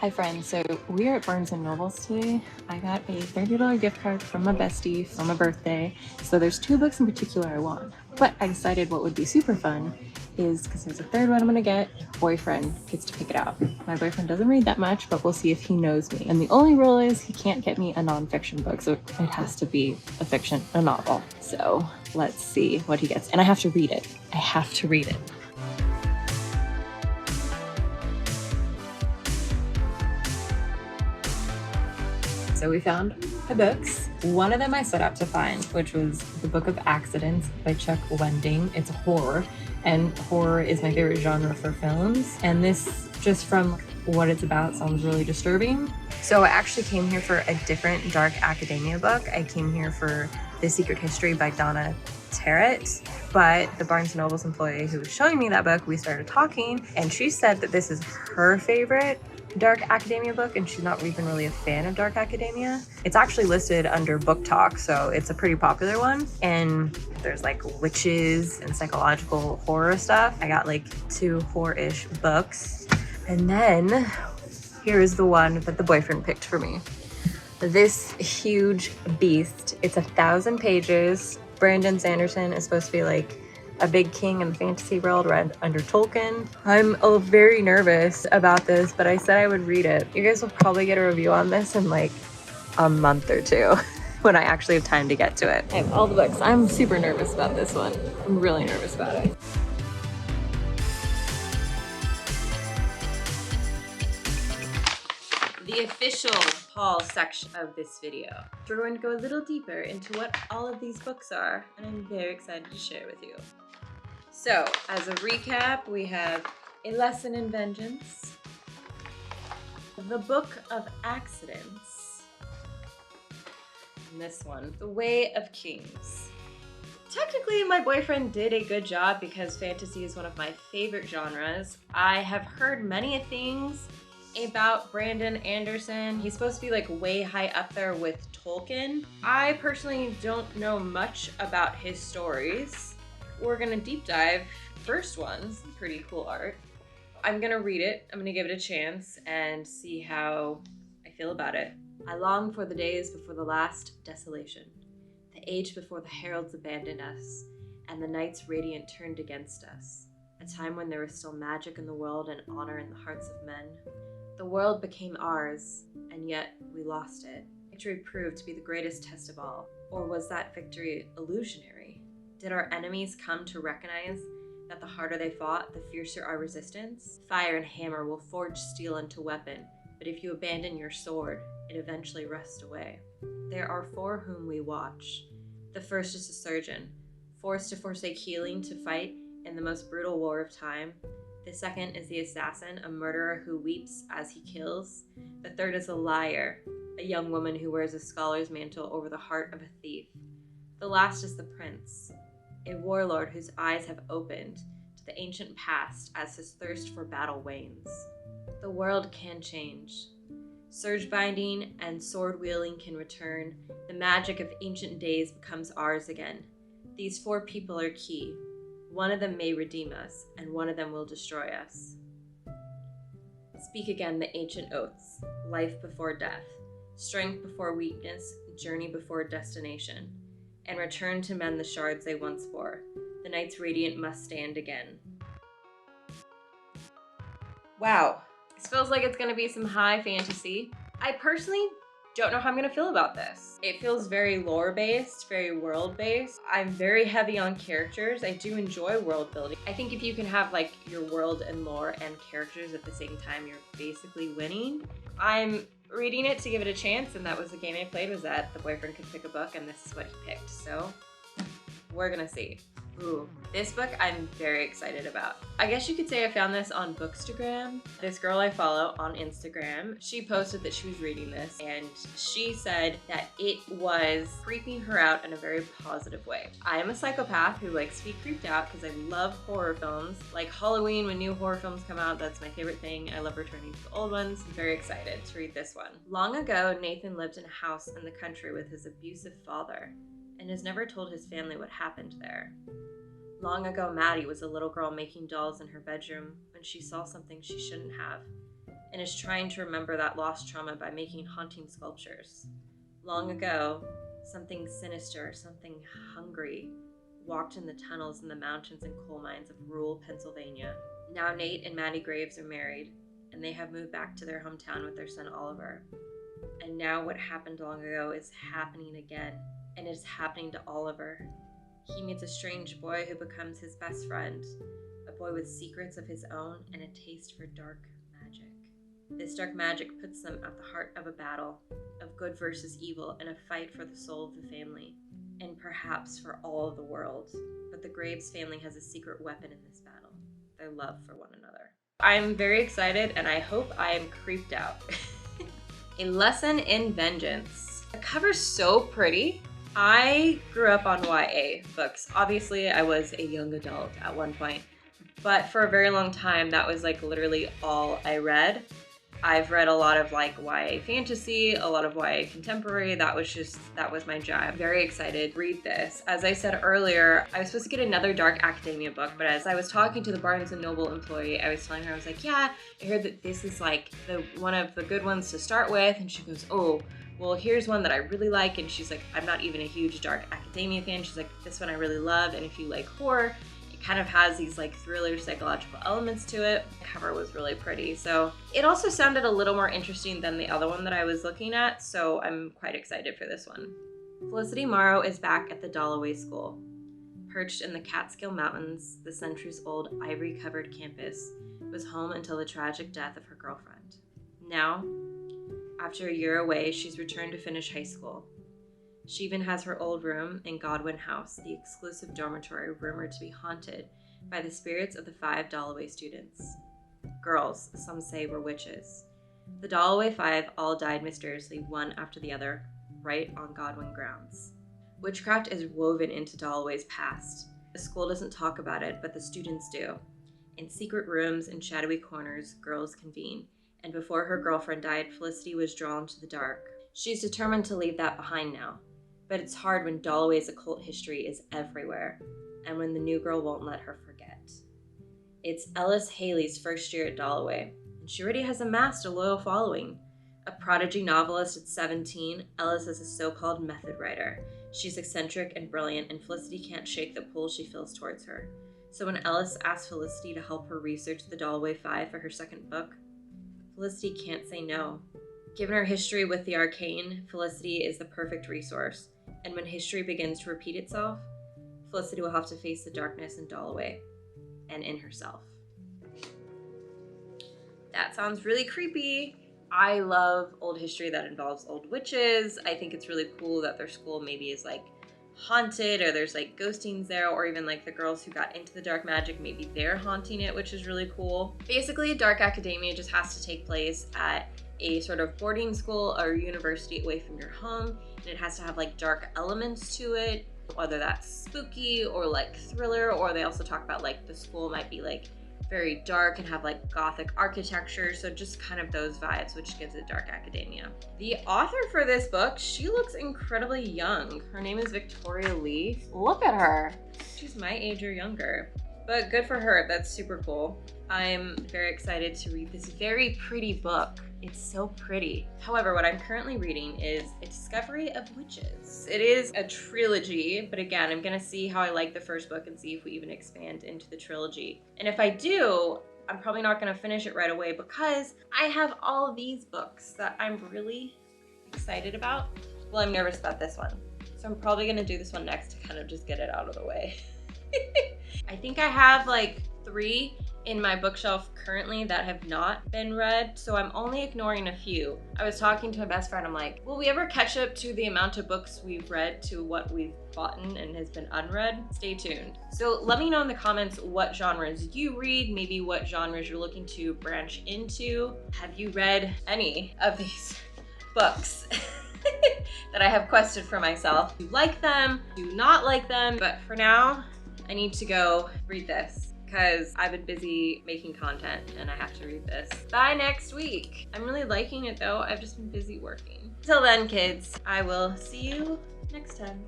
Hi friends, so we are at Barnes & Noble's today. I got a $30 gift card from my bestie for my birthday. So there's two books in particular I want. But I decided what would be super fun is, because there's a third one I'm gonna get, boyfriend gets to pick it out. My boyfriend doesn't read that much, but we'll see if he knows me. And the only rule is he can't get me a nonfiction book, so it has to be a novel. So let's see what he gets. And I have to read it. I have to read it. So we found the books. One of them I set out to find, which was The Book of Accidents by Chuck Wending. It's horror, and horror is my favorite genre for films. And this, just from what it's about, sounds really disturbing. So I actually came here for a different dark academia book. I came here for The Secret History by Donna Tartt, but the Barnes & Noble's employee who was showing me that book, we started talking, and she said that this is her favorite dark academia book, and she's not even really a fan of dark academia. It's actually listed under Book Talk, so it's a pretty popular one. And there's like witches and psychological horror stuff. I got like 2 horror-ish books. And then here is the one that the boyfriend picked for me. This huge beast. It's 1,000 pages. Brandon Sanderson is supposed to be like a big king in the fantasy world right under Tolkien. I'm very nervous about this, but I said I would read it. You guys will probably get a review on this in like a month or 2 when I actually have time to get to it. I have all the books. I'm super nervous about this one. I'm really nervous about it. The official haul section of this video. We're going to go a little deeper into what all of these books are, and I'm very excited to share with you. So, as a recap, we have A Lesson in Vengeance, The Book of Accidents, and this one, The Way of Kings. Technically, my boyfriend did a good job because fantasy is one of my favorite genres. I have heard many things about Brandon Anderson. He's supposed to be like way high up there with Tolkien. I personally don't know much about his stories. We're gonna deep dive. First one's pretty cool art. I'm gonna read it. I'm gonna give it a chance and see how I feel about it. I long for the days before the last desolation, the age before the heralds abandoned us, and the night's radiant turned against us. A time when there was still magic in the world and honor in the hearts of men. The world became ours, and yet we lost it. Victory proved to be the greatest test of all. Or was that victory illusionary? Did our enemies come to recognize that the harder they fought, the fiercer our resistance? Fire and hammer will forge steel into weapon, but if you abandon your sword, it eventually rusts away. There are 4 whom we watch. The first is a surgeon, forced to forsake healing to fight in the most brutal war of time. The second is the assassin, a murderer who weeps as he kills. The third is a liar, a young woman who wears a scholar's mantle over the heart of a thief. The last is the prince, a warlord whose eyes have opened to the ancient past as his thirst for battle wanes. The world can change. Surge binding and sword wielding can return. The magic of ancient days becomes ours again. These 4 people are key. One of them may redeem us, and one of them will destroy us. Speak again the ancient oaths, life before death, strength before weakness, journey before destination, and return to men the shards they once bore. The night's radiant must stand again. Wow, this feels like it's gonna be some high fantasy. I personally don't know how I'm gonna feel about this. It feels very lore-based, very world-based. I'm very heavy on characters. I do enjoy world building. I think if you can have like your world and lore and characters at the same time, you're basically winning. I'm reading it to give it a chance, and that was the game I played, was that the boyfriend could pick a book, and this is what he picked. So we're gonna see. Ooh, this book I'm very excited about. I guess you could say I found this on Bookstagram. This girl I follow on Instagram, she posted that she was reading this, and she said that it was creeping her out in a very positive way. I am a psychopath who likes to be creeped out because I love horror films. Like Halloween, when new horror films come out, that's my favorite thing. I love returning to the old ones. I'm very excited to read this one. Long ago, Nathan lived in a house in the country with his abusive father, and has never told his family what happened there. Long ago, Maddie was a little girl making dolls in her bedroom when she saw something she shouldn't have. and is trying to remember that lost trauma by making haunting sculptures. Long ago, something sinister, something hungry, walked in the tunnels in the mountains and coal mines of rural Pennsylvania. Now Nate and Maddie Graves are married, and they have moved back to their hometown with their son Oliver. And now what happened long ago is happening again, and it is happening to Oliver. He meets a strange boy who becomes his best friend, a boy with secrets of his own and a taste for dark magic. This dark magic puts them at the heart of a battle, of good versus evil, and a fight for the soul of the family, and perhaps for all of the world. But the Graves family has a secret weapon in this battle, their love for one another. I'm very excited, and I hope I am creeped out. A Lesson in Vengeance. The cover's so pretty. I grew up on YA books. Obviously, I was a young adult at one point, but for a very long time, that was like literally all I read. I've read a lot of like YA fantasy, a lot of YA contemporary. That was my job. Very excited to read this. As I said earlier, I was supposed to get another dark academia book, but as I was talking to the Barnes & Noble employee, I was telling her, I was like, yeah, I heard that this is like one of the good ones to start with. And she goes, oh, well, here's one that I really like. And she's like, I'm not even a huge dark academia fan. She's like, this one I really love. And if you like horror, it kind of has these like thriller psychological elements to it. The cover was really pretty. So it also sounded a little more interesting than the other one that I was looking at. So I'm quite excited for this one. Felicity Morrow is back at the Dalloway School. Perched in the Catskill Mountains, the centuries-old ivory-covered campus was home until the tragic death of her girlfriend. Now, after a year away, she's returned to finish high school. She even has her old room in Godwin House, the exclusive dormitory rumored to be haunted by the spirits of the 5 Dalloway students. Girls, some say, were witches. The Dalloway 5 all died mysteriously, one after the other, right on Godwin grounds. Witchcraft is woven into Dalloway's past. The school doesn't talk about it, but the students do. In secret rooms and shadowy corners, girls convene, and before her girlfriend died, Felicity was drawn to the dark. She's determined to leave that behind now. But it's hard when Dalloway's occult history is everywhere, and when the new girl won't let her forget. It's Ellis Haley's first year at Dalloway, and she already has amassed a loyal following. A prodigy novelist at 17, Ellis is a so-called method writer. She's eccentric and brilliant, and Felicity can't shake the pull she feels towards her. So when Ellis asks Felicity to help her research the Dalloway 5 for her second book, Felicity can't say no. Given her history with the arcane, Felicity is the perfect resource. And when history begins to repeat itself, Felicity will have to face the darkness in Dalloway and in herself. That sounds really creepy. I love old history that involves old witches. I think it's really cool that their school maybe is like haunted, or there's like ghostings there, or even like the girls who got into the dark magic, maybe they're haunting it, which is really cool. Basically, dark academia just has to take place at a sort of boarding school or university away from your home, and it has to have like dark elements to it, whether that's spooky or like thriller, or they also talk about like the school might be like very dark and have like gothic architecture, so just kind of those vibes, which gives it dark academia. The author for this book, she looks incredibly young. Her name is Victoria Lee. Look at her. She's my age or younger, but good for her. That's super cool. I'm very excited to read this very pretty book. It's so pretty. However, what I'm currently reading is A Discovery of Witches. It is a trilogy, but again, I'm gonna see how I like the first book and see if we even expand into the trilogy. And if I do, I'm probably not gonna finish it right away because I have all these books that I'm really excited about. Well, I'm nervous about this one. So I'm probably gonna do this one next to kind of just get it out of the way. I think I have like 3 in my bookshelf currently that have not been read, so I'm only ignoring a few. I was talking to my best friend, I'm like, will we ever catch up to the amount of books we've read to what we've bought and has been unread? Stay tuned. So let me know in the comments what genres you read, maybe what genres you're looking to branch into. Have you read any of these books that I have quested for myself? Do you like them? Do you not like them? But for now, I need to go read this because I've been busy making content and I have to read this by next week. I'm really liking it though. I've just been busy working. Till then, kids, I will see you next time.